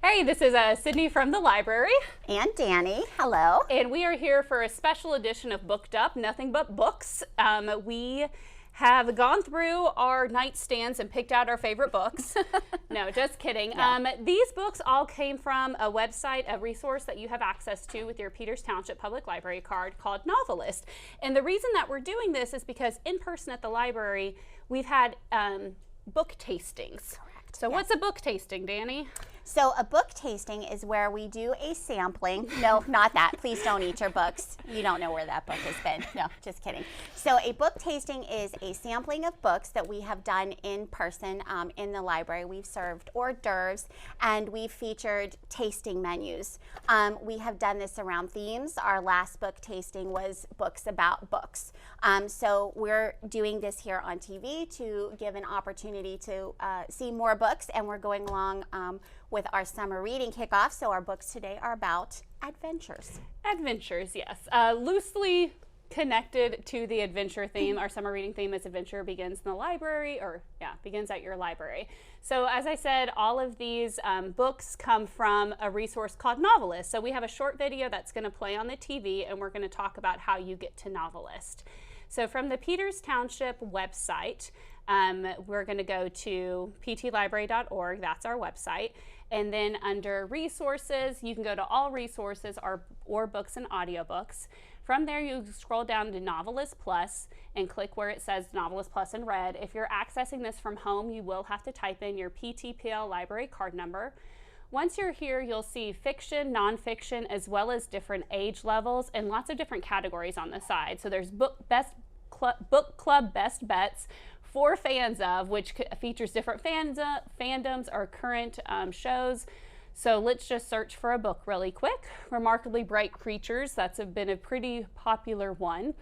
Hey, this is Sydney from the library. And Dani, hello. And we are here for a special edition of Booked Up, Nothing But Books. We have gone through our nightstands and picked out our favorite books. No, just kidding. Yeah. These books all came from a website, a resource that you have access to with your Peters Township Public Library card called Novelist. And the reason that we're doing this is because in person at the library, we've had book tastings. Correct. So what's a book tasting, Dani? So a book tasting is where we do a sampling. No, not that. Please don't eat your books. You don't know where that book has been. No, just kidding. So a book tasting is a sampling of books that we have done in person in the library. We've served hors d'oeuvres and we've featured tasting menus. We have done this around themes. Our last book tasting was books about books. So we're doing this here on TV to give an opportunity to see more books, and we're going along with our summer reading kickoff. So our books today are about adventures. Adventures, yes. Loosely connected to the adventure theme. Our summer reading theme is Adventure Begins in the Library, or begins at your library. So as I said, all of these books come from a resource called Novelist. So we have a short video that's going to play on the TV, and we're going to talk about how you get to Novelist. So from the Peters Township website, we're going to go to ptlibrary.org. That's our website. And then under resources, you can go to all resources or books and audiobooks. From there, you scroll down to Novelist Plus and click where it says Novelist Plus in red. If you're accessing this from home, you will have to type in your PTPL library card number. Once you're here, you'll see fiction, nonfiction, as well as different age levels and lots of different categories on the side. So there's book club best bets for fans of, which features different fandoms or current shows. So let's just search for a book really quick. Remarkably Bright Creatures, that's been a pretty popular one.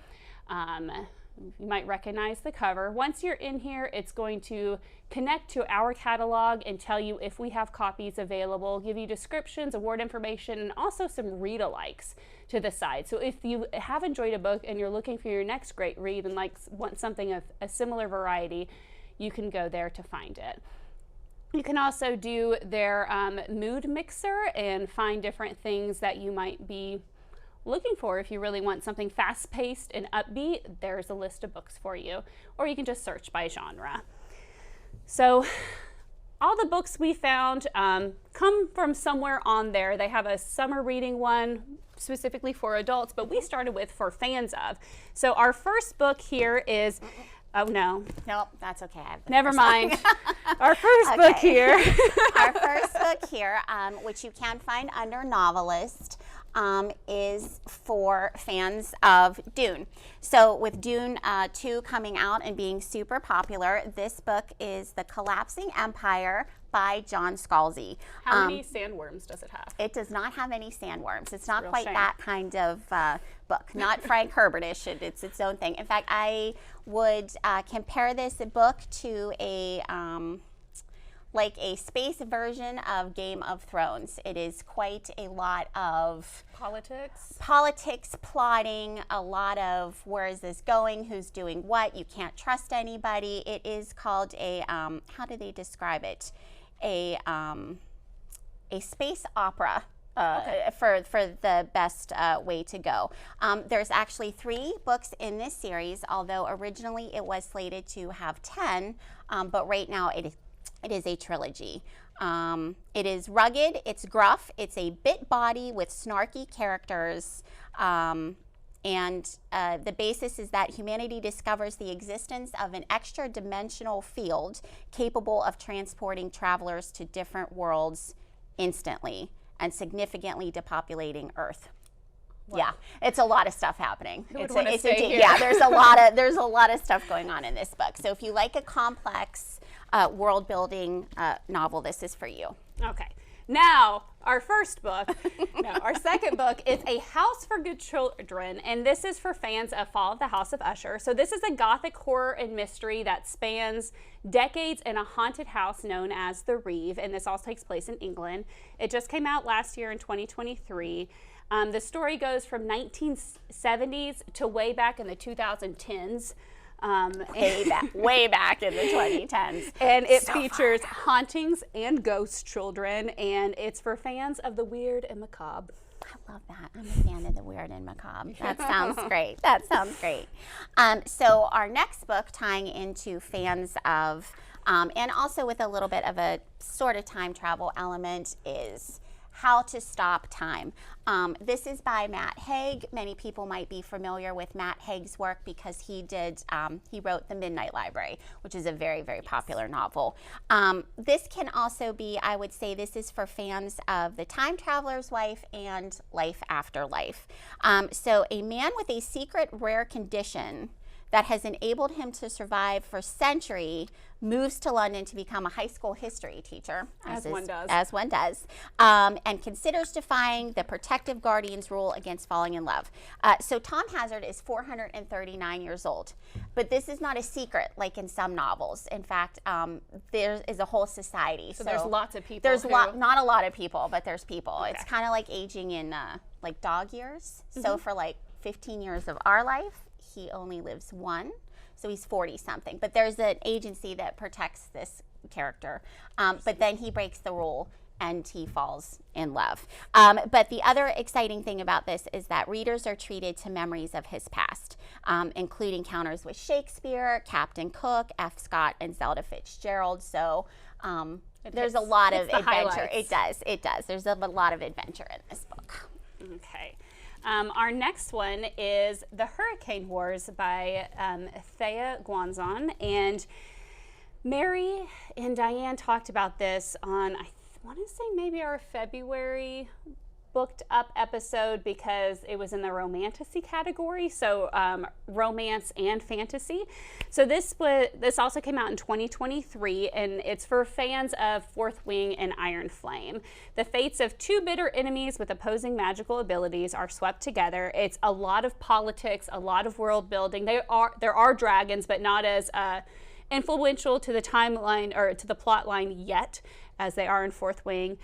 You might recognize the cover. Once you're in here, it's going to connect to our catalog and tell you if we have copies available, give you descriptions, award information, and also some read-alikes to the side. So if you have enjoyed a book and you're looking for your next great read and want something of a similar variety, you can go there to find it. You can also do their mood mixer and find different things that you might be looking for. If you really want something fast-paced and upbeat, there's a list of books for you, or you can just search by genre. So all the books we found come from somewhere on there. They have a summer reading one specifically for adults, but we started with for fans of. So our first book here is, oh no. Nope, that's okay. Never mind. Our first book here. Our first book here, which you can find under Novelist, is for fans of Dune. So with Dune 2 coming out and being super popular, this book is The Collapsing Empire by John Scalzi. How many sandworms does it have? It does not have any sandworms. It's not quite shame. that kind of book. Not Frank Herbert-ish. It's its own thing. In fact, I would compare this book to a like a space version of Game of Thrones. It is quite a lot of politics, plotting, a lot of where is this going, who's doing what, you can't trust anybody. It is called a, how do they describe it? A space opera. For the best way to go. There's actually 3 books in this series, although originally it was slated to have 10, but right now it is a trilogy. It is rugged, it's gruff, it's a bit body with snarky characters, and the basis is that humanity discovers the existence of an extra-dimensional field capable of transporting travelers to different worlds instantly and significantly depopulating Earth. Wow. Yeah, it's a lot of stuff happening. Yeah, there's a lot of stuff going on in this book. So if you like a complex world building novel, this is for you. Okay. Now, our first book, our second book is A House for Good Children, and this is for fans of Fall of the House of Usher. So this is a gothic horror and mystery that spans decades in a haunted house known as the Reeve, and this all takes place in England. It just came out last year in 2023. The story goes from 1970s to way back in the 2010s. Way back in the 2010s. And it features hauntings and ghost children, and it's for fans of the weird and macabre. I love that. I'm a fan of the weird and macabre. That sounds great. That sounds great. So our next book, tying into fans of, and also with a little bit of a sort of time travel element, is How to Stop Time. This is by Matt Haig. Many people might be familiar with Matt Haig's work because he wrote The Midnight Library, which is a very, very popular novel. This can also be, I would say, this is for fans of The Time Traveler's Wife and Life After Life. So a man with a secret rare condition that has enabled him to survive for centuries moves to London to become a high school history teacher, as one does, and considers defying the protective guardian's rule against falling in love. So Tom Hazard is 439 years old, but this is not a secret like in some novels. In fact, there is a whole society. So there's lots of people. There's not a lot of people, but there's people. Okay. It's kind of like aging in like dog years. Mm-hmm. So for like 15 years of our life, he only lives one, so he's 40-something. But there's an agency that protects this character. But then he breaks the rule and he falls in love. But the other exciting thing about this is that readers are treated to memories of his past, including encounters with Shakespeare, Captain Cook, F. Scott, and Zelda Fitzgerald. So there's a lot of adventure. It does. There's a lot of adventure in this book. Okay. Our next one is The Hurricane Wars by Thea Guanzon. And Mary and Diane talked about this on, I want to say maybe our February booked up episode, because it was in the romantasy category, so romance and fantasy. So this also came out in 2023, and it's for fans of Fourth Wing and Iron Flame. The fates of two bitter enemies with opposing magical abilities are swept together. It's a lot of politics, a lot of world building. There are dragons, but not as influential to the timeline or to the plot line yet as they are in Fourth Wing.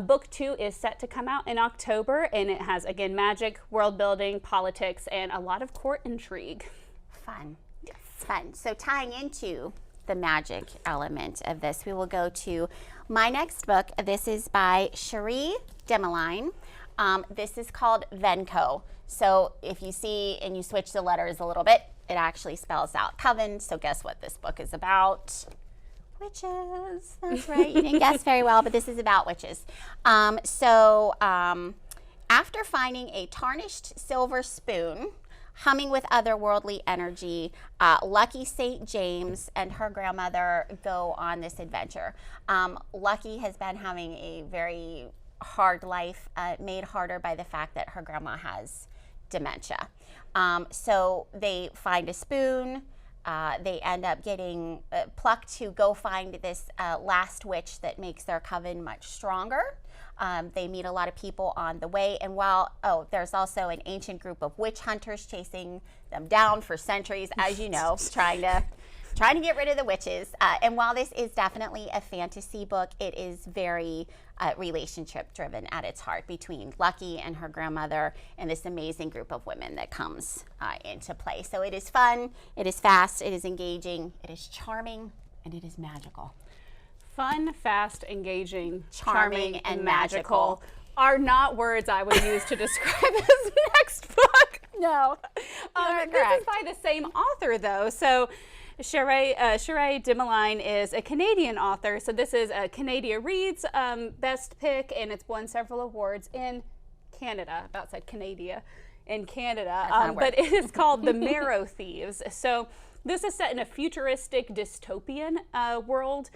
Book 2 is set to come out in October, and it has, again, magic, world building, politics, and a lot of court intrigue. Fun. Yes. Fun. So tying into the magic element of this, we will go to my next book. This is by Cherie Demeline. This is called Venco. So if you see and you switch the letters a little bit, it actually spells out coven. So guess what this book is about? Witches. That's right. You didn't guess very well, but this is about witches. After finding a tarnished silver spoon humming with otherworldly energy, Lucky St. James and her grandmother go on this adventure. Lucky has been having a very hard life, made harder by the fact that her grandma has dementia. So they find a spoon. They end up getting plucked to go find this last witch that makes their coven much stronger. They meet a lot of people on the way, and there's also an ancient group of witch hunters chasing them down for centuries, as you know, trying to get rid of the witches. And while this is definitely a fantasy book, it is very relationship driven at its heart between Lucky and her grandmother and this amazing group of women that comes into play. So it is fun, it is fast, it is engaging, it is charming, and it is magical. Fun, fast, engaging, charming and magical are not words I would use to describe this next book. No. This is by the same author, though. So Cherie Demeline is a Canadian author, so this is a Canada Reads best pick, and it's won several awards in Canada. About said Canada, in Canada, but it is called The Marrow Thieves. So this is set in a futuristic dystopian world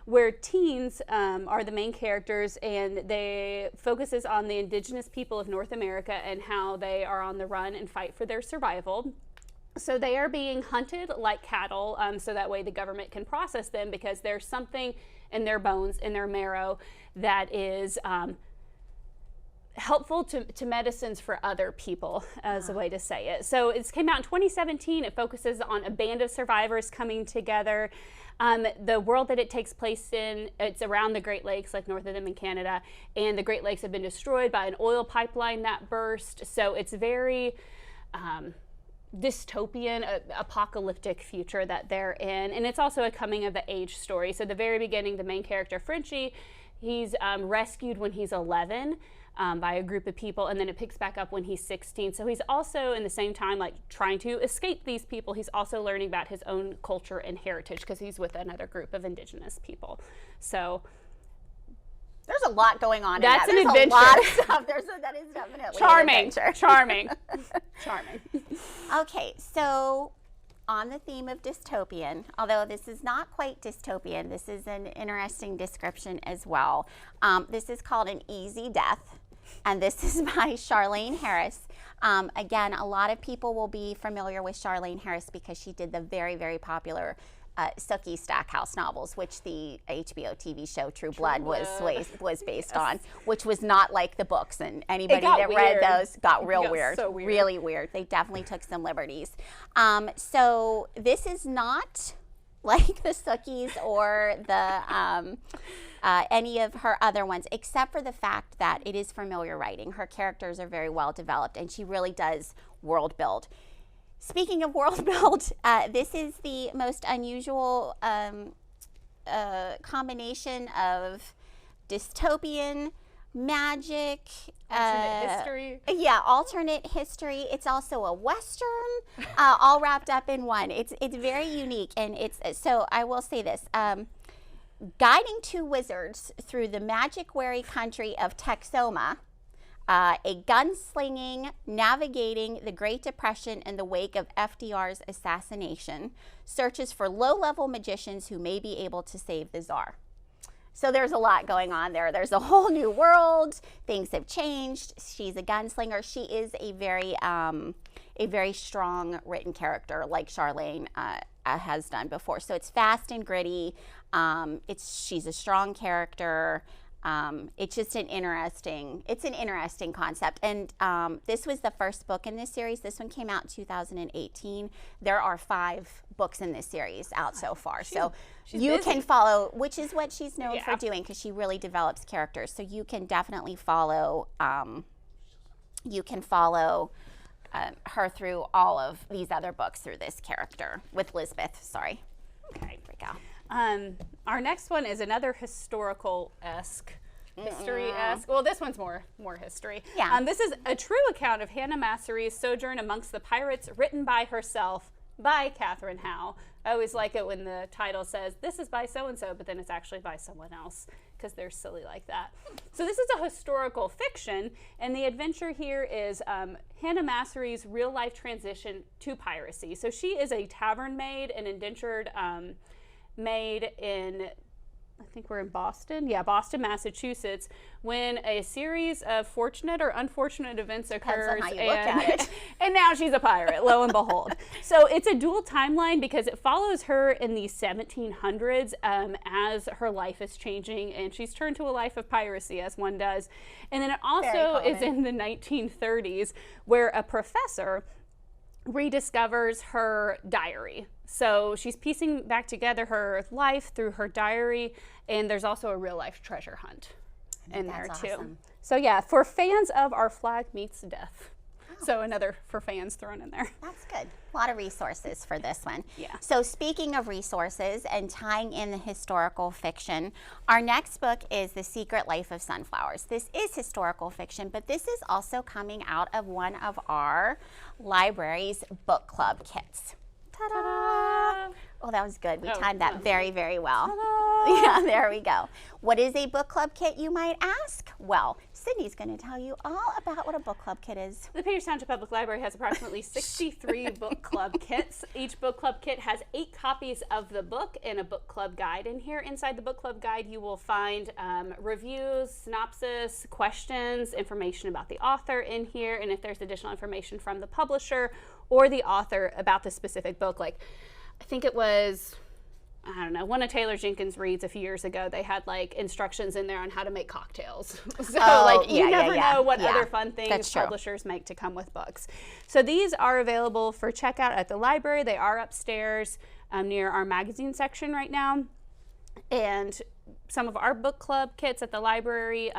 where teens are the main characters, and they focuses on the indigenous people of North America and how they are on the run and fight for their survival. So they are being hunted like cattle, so that way the government can process them, because there's something in their bones, in their marrow, that is helpful to medicines for other people, as a way to say it. So it came out in 2017. It focuses on a band of survivors coming together. The world that it takes place in, it's around the Great Lakes, like north of them in Canada, and the Great Lakes have been destroyed by an oil pipeline that burst. So it's very dystopian, apocalyptic future that they're in. And it's also a coming of the age story. So at the very beginning, the main character, Frenchie, he's rescued when he's 11 by a group of people, and then it picks back up when he's 16. So he's also, in the same time, like trying to escape these people, he's also learning about his own culture and heritage because he's with another group of indigenous people. So there's a lot going on. That's in that. an adventure. A lot of stuff. That is definitely charming. An adventure. Charming. Charming. Okay, so on the theme of dystopian, although this is not quite dystopian, this is an interesting description as well. This is called An Easy Death, and this is by Charlaine Harris. Again, a lot of people will be familiar with Charlaine Harris because she did the very, very popular Sookie Stackhouse novels, which the HBO TV show True Blood was based on, which was not like the books, and anybody that read those got real weird. So weird. Really weird. They definitely took some liberties. So this is not like the Sookies or the any of her other ones, except for the fact that it is familiar writing. Her characters are very well developed, and she really does world build. Speaking of world build, this is the most unusual combination of dystopian, magic, alternate history. Yeah, alternate history. It's also a Western, all wrapped up in one. It's very unique, and so I will say this. Guiding two wizards through the magic-weary country of Texoma, a gunslinging, navigating the Great Depression in the wake of FDR's assassination, searches for low-level magicians who may be able to save the Tsar. So there's a lot going on there. There's a whole new world. Things have changed. She's a gunslinger. She is a very strong written character, like Charlaine has done before. So it's fast and gritty. She's a strong character. It's just an interesting concept. And this was the first book in this series. This one came out in 2018. There are 5 books in this series out so far. So you busy. Can follow, which is what she's known for doing, because she really develops characters. So you can definitely follow, her through all of these other books through this character with Lisbeth. Sorry. Okay. There we go. Our next one is another historical-esque, history-esque. Well, this one's more history. Yeah. This is a true account of Hannah Massery's sojourn amongst the pirates, written by herself, by Catherine Howe. I always like it when the title says, this is by so-and-so, but then it's actually by someone else, because they're silly like that. So this is a historical fiction, and the adventure here is Hannah Massery's real-life transition to piracy. So she is a tavern maid, an indentured maid in, I think we're in Boston. Yeah, Boston, Massachusetts, when a series of fortunate or unfortunate events occurs. Depends on how you look at it. And now she's a pirate, lo and behold. So it's a dual timeline because it follows her in the 1700s as her life is changing and she's turned to a life of piracy, as one does. And then it also is in the 1930s where a professor rediscovers her diary. So she's piecing back together her life through her diary, and there's also a real life treasure hunt in there too. Awesome. So yeah, for fans of Our Flag Meets Death. So another for fans thrown in there. That's good. A lot of resources for this one. Yeah. So speaking of resources and tying in the historical fiction, our next book is The Secret Life of Sunflowers. This is historical fiction, but this is also coming out of one of our library's book club kits. Ta-da! Oh, that was good. We timed that very, very well. Ta-da! Yeah, there we go. What is a book club kit, you might ask? Well, Sydney's going to tell you all about what a book club kit is. The Peters Township Public Library has approximately 63 book club kits. Each book club kit has 8 copies of the book and a book club guide in here. Inside the book club guide, you will find reviews, synopsis, questions, information about the author in here, and if there's additional information from the publisher or the author about the specific book. Like, I think it was, I don't know, one of Taylor Jenkins' reads a few years ago, they had like instructions in there on how to make cocktails. So you never know what other fun things publishers make to come with books. So these are available for checkout at the library. They are upstairs near our magazine section right now. And some of our book club kits at the library,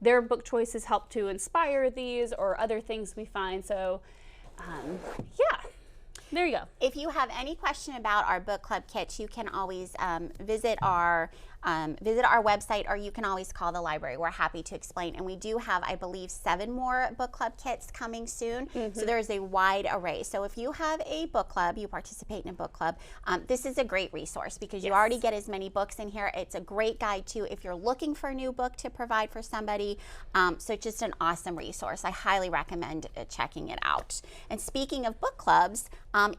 their book choices help to inspire these or other things we find. So yeah, There you go. If you have any question about our book club kits, you can always visit our website, or you can always call the library. We're happy to explain. And we do have, I believe, 7 more book club kits coming soon. So there's a wide array. So if you have a book club, you participate in a book club, this is a great resource because you already get as many books in here. It's a great guide too if you're looking for a new book to provide for somebody. So it's just an awesome resource. I highly recommend checking it out. And speaking of book clubs,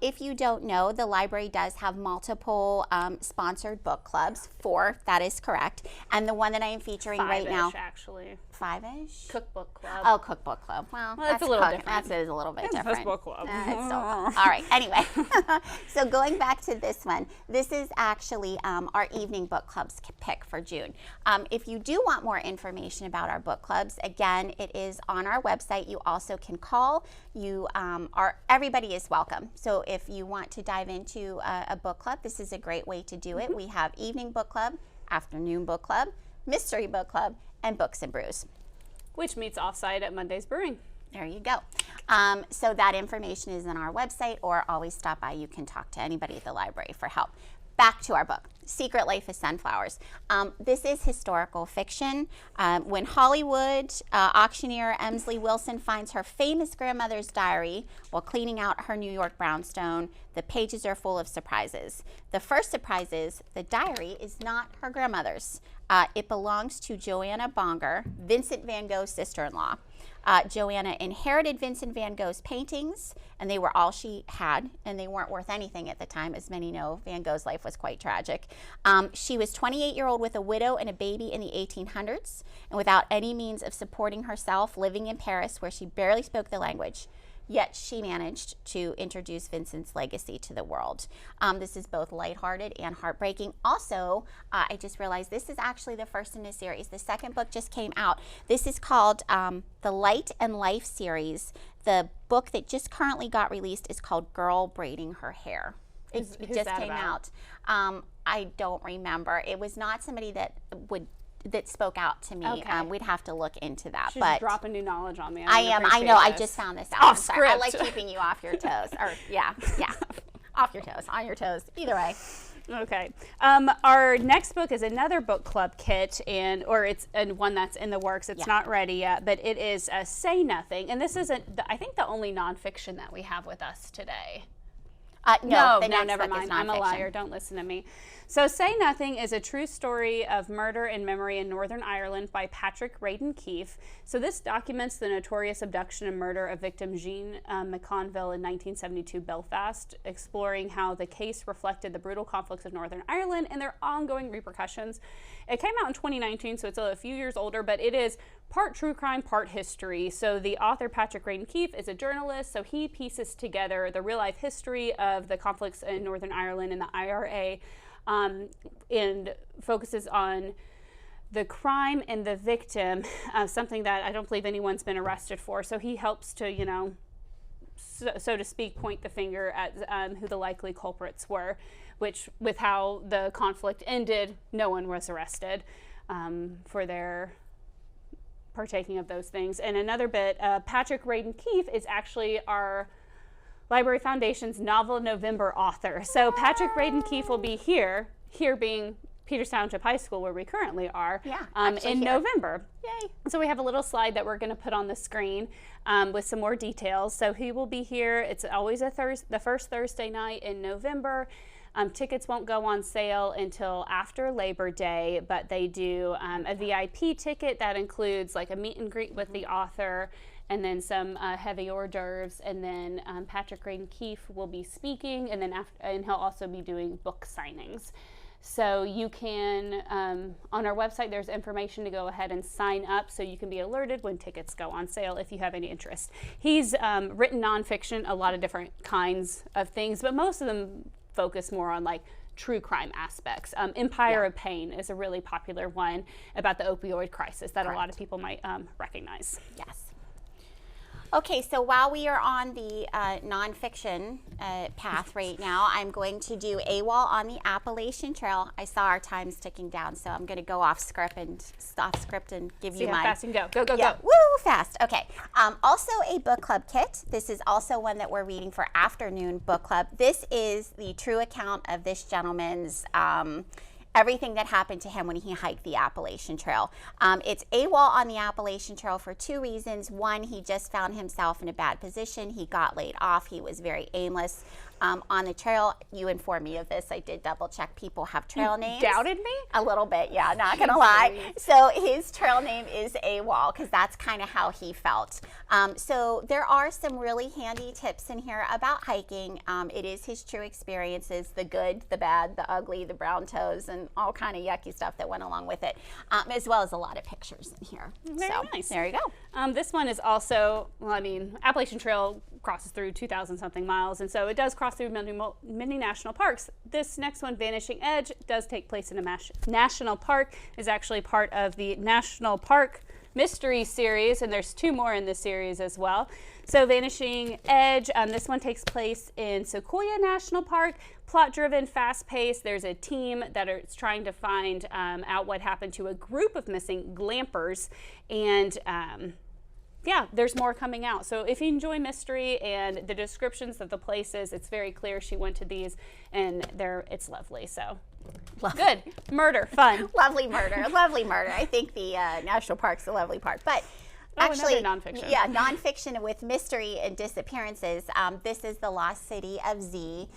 if you don't know, the library does have multiple sponsored book clubs. 4, that is correct. And the one that I am featuring right now, actually. 5-ish? Cookbook club. Oh, cookbook club. Well, that's a little different. That is a little bit different. Cookbook club. All right. Anyway, so going back to this one, this is actually our evening book club's pick for June. If you do want more information about our book clubs, again, it is on our website. You also can call. Everybody is welcome. So if you want to dive into a book club, this is a great way to do it. We have evening book club, afternoon book club, mystery book club, and Books and Brews, which meets offsite at Monday's Brewing. There you go. So that information is on our website, or always stop by. You can talk to anybody at the library for help. Back to our book, Secret Life of Sunflowers. This is historical fiction. When Hollywood auctioneer Emsley Wilson finds her famous grandmother's diary while cleaning out her New York brownstone, the pages are full of surprises. The first surprise is the diary is not her grandmother's. It belongs to Joanna Bonger, Vincent van Gogh's sister-in-law. Joanna inherited Vincent van Gogh's paintings, and they were all she had, and they weren't worth anything at the time. As many know, Van Gogh's life was quite tragic. She was 28-year-old with a widow and a baby in the 1800s, and without any means of supporting herself, living in Paris where she barely spoke the language. Yet she managed to introduce Vincent's legacy to the world. This is both lighthearted and heartbreaking. Also, I just realized this is actually the first in a series. The second book just came out. This is called the Light and Life series. The book that just currently got released is called Girl Braiding Her Hair. It just came out. I don't remember. It was not somebody that spoke out to me. Okay. We'd have to look into that. She's but dropping new knowledge on me. I know. I just found this out. Off I'm sorry. I script. like keeping you off your toes. Or yeah, off your toes, on your toes. Either way. Okay. Our next book is another book club kit, and one that's in the works. It's not ready yet, but it is Say Nothing, and this is I think the only nonfiction that we have with us today. No, never mind. I'm a liar. Don't listen to me. So Say Nothing is a true story of murder and memory in Northern Ireland by Patrick Radden Keefe. So this documents the notorious abduction and murder of victim Jean McConville in 1972 Belfast, exploring how the case reflected the brutal conflicts of Northern Ireland and their ongoing repercussions. It came out in 2019, so it's a few years older, but it is part true crime, part history. So the author, Patrick Radden Keefe, is a journalist, so he pieces together the real-life history of the conflicts in Northern Ireland and the IRA, and focuses on the crime and the victim, something that I don't believe anyone's been arrested for. So he helps to, so to speak, point the finger at who the likely culprits were, which with how the conflict ended, no one was arrested for their partaking of those things. And another bit, Patrick Radden Keefe is actually our Library Foundation's Novel November author. So Patrick Radden Keefe will be here being Peters Township High School, where we currently are, in November. Yay. So we have a little slide that we're going to put on the screen with some more details. So he will be here. It's always the first Thursday night in November. Tickets won't go on sale until after Labor Day, but they do a VIP ticket that includes like a meet and greet with the author, and then some heavy hors d'oeuvres, and then Patrick Radden Keefe will be speaking, and then and he'll also be doing book signings. So you can, on our website, there's information to go ahead and sign up so you can be alerted when tickets go on sale if you have any interest. He's written nonfiction, a lot of different kinds of things, but most of them focus more on like true crime aspects. Empire of Pain is a really popular one about the opioid crisis that a lot of people might recognize. Yes. Okay, so while we are on the nonfiction path right now, I'm going to do AWOL on the Appalachian Trail. I saw our time's ticking down, so I'm going to go off script and give See you how my... fast you can go. Go, Yeah, go. woo, fast. Okay. Also a book club kit. This is also one that we're reading for afternoon book club. This is the true account of this gentleman's everything that happened to him when he hiked the Appalachian Trail. It's AWOL on the Appalachian Trail for two reasons. One, he just found himself in a bad position. He got laid off. He was very aimless on the trail. You informed me of this. I did double check. People have trail names. Doubted me? A little bit, yeah, not gonna lie. So his trail name is AWOL because that's kind of how he felt. So there are some really handy tips in here about hiking. It is his true experiences, the good, the bad, the ugly, the brown toes, and all kind of yucky stuff that went along with it, as well as a lot of pictures in here. Very nice. There you go. This one is also, well, I mean, Appalachian Trail crosses through 2,000 something miles, and so it does cross through many national parks. This next one, Vanishing Edge, does take place in a national park, is actually part of the National Park Mystery series, and there's two more in this series as well. So Vanishing Edge, this one takes place in Sequoia National Park. Plot-driven, fast-paced. There's a team that is trying to find out what happened to a group of missing glampers, and yeah, there's more coming out. So if you enjoy mystery and the descriptions of the places, it's very clear she went to these, and it's lovely. So good. Murder, fun. Lovely murder, lovely murder. I think the national park's the lovely part, but actually, nonfiction. Yeah, nonfiction with mystery and disappearances. This is The Lost City of Z.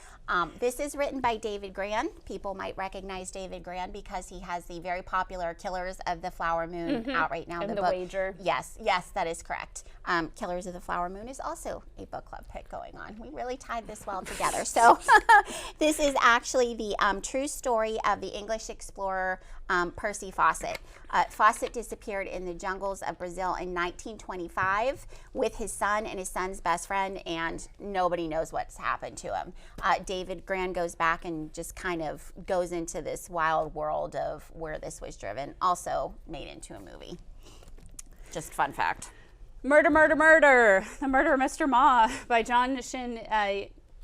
This is written by David Grann. People might recognize David Grann because he has the very popular Killers of the Flower Moon out right now. And the book. Wager. Yes, that is correct. Killers of the Flower Moon is also a book club pick going on. We really tied this well together. So this is actually the true story of the English explorer Percy Fawcett. Fawcett disappeared in the jungles of Brazil in 1925 with his son and his son's best friend, and nobody knows what's happened to him. David Grann goes back and just kind of goes into this wild world of where this was driven, also made into a movie. Just fun fact. Murder, Murder, Murder. The Murder of Mr. Ma by John Shin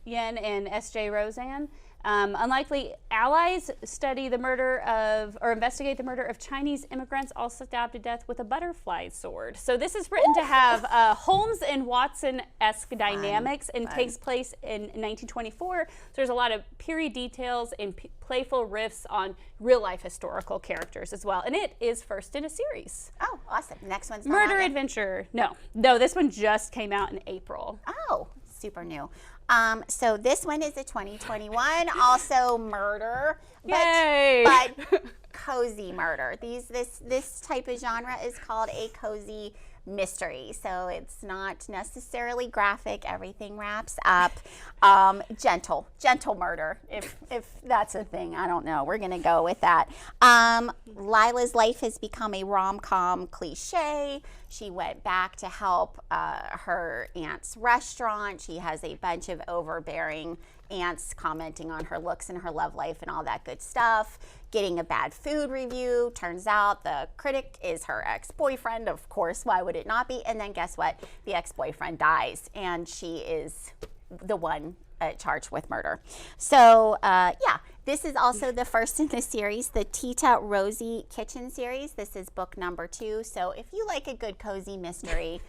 Yen and S.J. Roseanne. Unlikely allies investigate the murder of Chinese immigrants, all stabbed to death with a butterfly sword. So this is written to have Holmes and Watson-esque dynamics and takes place in 1924. So there's a lot of period details and playful riffs on real-life historical characters as well. And it is first in a series. Oh, awesome. Next one's Murder Adventure. No, this one just came out in April. Oh, super new. So this one is a 2021, also murder, but cozy murder. This type of genre is called a cozy mystery, so it's not necessarily graphic. Everything wraps up. Gentle murder, if that's a thing. I don't know. We're gonna go with that. Lila's life has become a rom-com cliche. She went back to help her aunt's restaurant. She has a bunch of overbearing aunts commenting on her looks and her love life and all that good stuff. Getting a bad food review. Turns out the critic is her ex-boyfriend. Of course, why would it not be? And then guess what? The ex-boyfriend dies, and she is the one charged with murder. So yeah, this is also the first in the series, the Tita Rosie Kitchen series. This is book number 2. So if you like a good cozy mystery,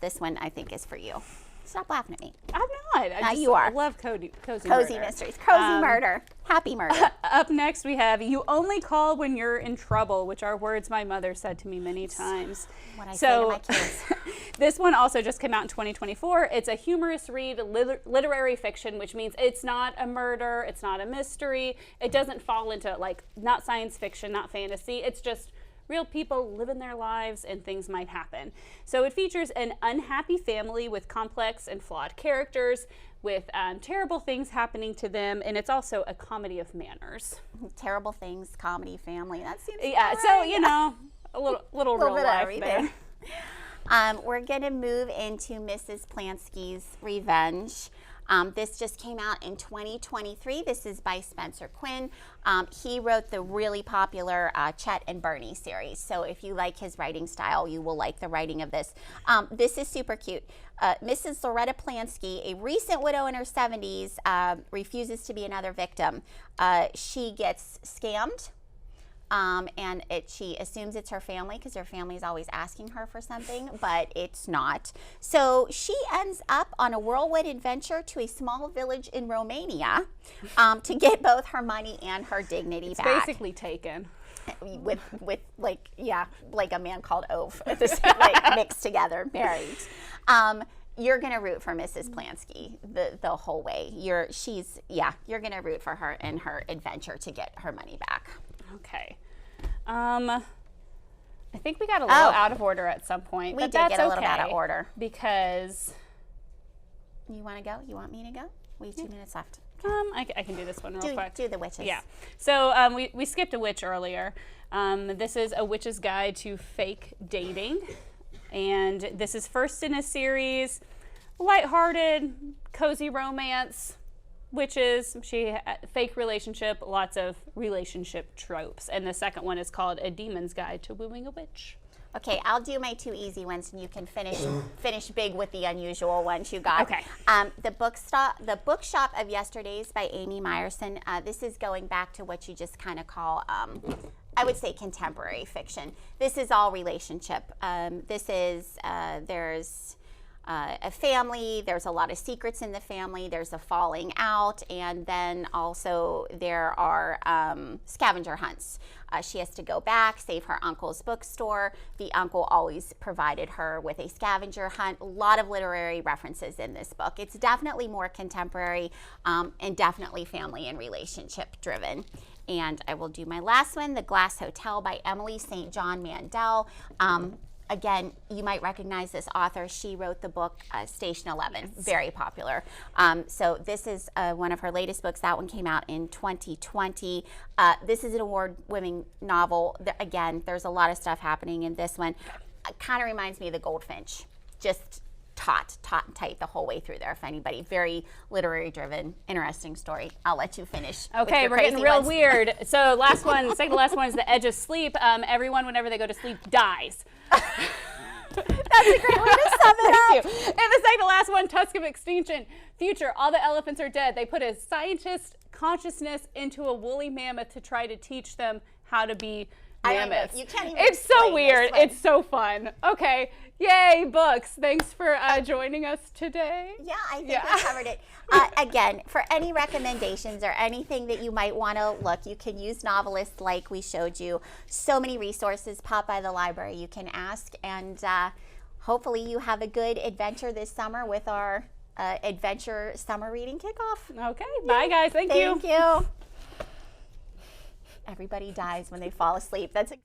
this one I think is for you. Stop laughing at me. I'm not. You are. I love cozy Cozy mysteries. Cozy murder. Happy murder. Up next we have You Only Call When You're in Trouble, which are words my mother said to me many times. What I say to my kids. This one also just came out in 2024. It's a humorous read, literary fiction, which means it's not a murder, it's not a mystery. It doesn't fall into not science fiction, not fantasy. It's just real people living their lives and things might happen. So it features an unhappy family with complex and flawed characters with terrible things happening to them, and it's also a comedy of manners. Terrible things, comedy, family. That seems right. So a little real bit life of everything. We're gonna move into Mrs. Plansky's Revenge. This just came out in 2023. This is by Spencer Quinn. He wrote the really popular Chet and Bernie series. So if you like his writing style, you will like the writing of this. This is super cute. Mrs. Loretta Plansky, a recent widow in her 70s, refuses to be another victim. She gets scammed. And she assumes it's her family because her family is always asking her for something, but it's not. So she ends up on a whirlwind adventure to a small village in Romania to get both her money and her dignity back. Basically Taken. With like a man called Ove, like mixed together, married. You're gonna root for Mrs. Plansky the whole way. You're gonna root for her in her adventure to get her money back. Okay. I think we got a little out of order at some point. We but did that's get a little okay, out of order. Because... You want to go? You want me to go? We have 2 minutes left. I can do this one real quick. Do the witches. Yeah. So we skipped a witch earlier. This is A Witch's Guide to Fake Dating. And this is first in a series, lighthearted, cozy romance. Witches, fake relationship, lots of relationship tropes. And the second one is called A Demon's Guide to Wooing a Witch. Okay, I'll do my 2 easy ones, and you can finish big with the unusual ones you got. Okay. The Bookshop of Yesterdays by Amy Meyerson. This is going back to what you just kind of call, I would say, contemporary fiction. This is all relationship. There's a family, there's a lot of secrets in the family, there's a falling out, and then also there are scavenger hunts. She has to go back, save her uncle's bookstore. The uncle always provided her with a scavenger hunt. A lot of literary references in this book. It's definitely more contemporary and definitely family and relationship driven. And I will do my last one, The Glass Hotel by Emily St. John Mandel. Again, you might recognize this author. She wrote the book Station 11, very popular. So this is one of her latest books. That one came out in 2020. This is an award-winning novel. Again, there's a lot of stuff happening in this one. It kind of reminds me of The Goldfinch, just taut and tight the whole way through there. If anybody, very literary-driven, interesting story. I'll let you finish. Okay, we're getting real weird. So last one, second to last one is The Edge of Sleep. Everyone, whenever they go to sleep, dies. That's a great way to sum it up. Thank you. And the second to last one, Tusk of Extinction. Future, all the elephants are dead. They put a scientist consciousness into a woolly mammoth to try to teach them how to be mammoths. You can't even It's so explain weird. this one. It's so fun. Okay. Yay, books. Thanks for joining us today. Yeah, I think we covered it. Again, for any recommendations or anything that you might want to look, you can use novelists like we showed you. So many resources pop by the library you can ask, and hopefully you have a good adventure this summer with our adventure summer reading kickoff. Okay, bye guys. Thank you. Thank you. Everybody dies when they fall asleep. That's a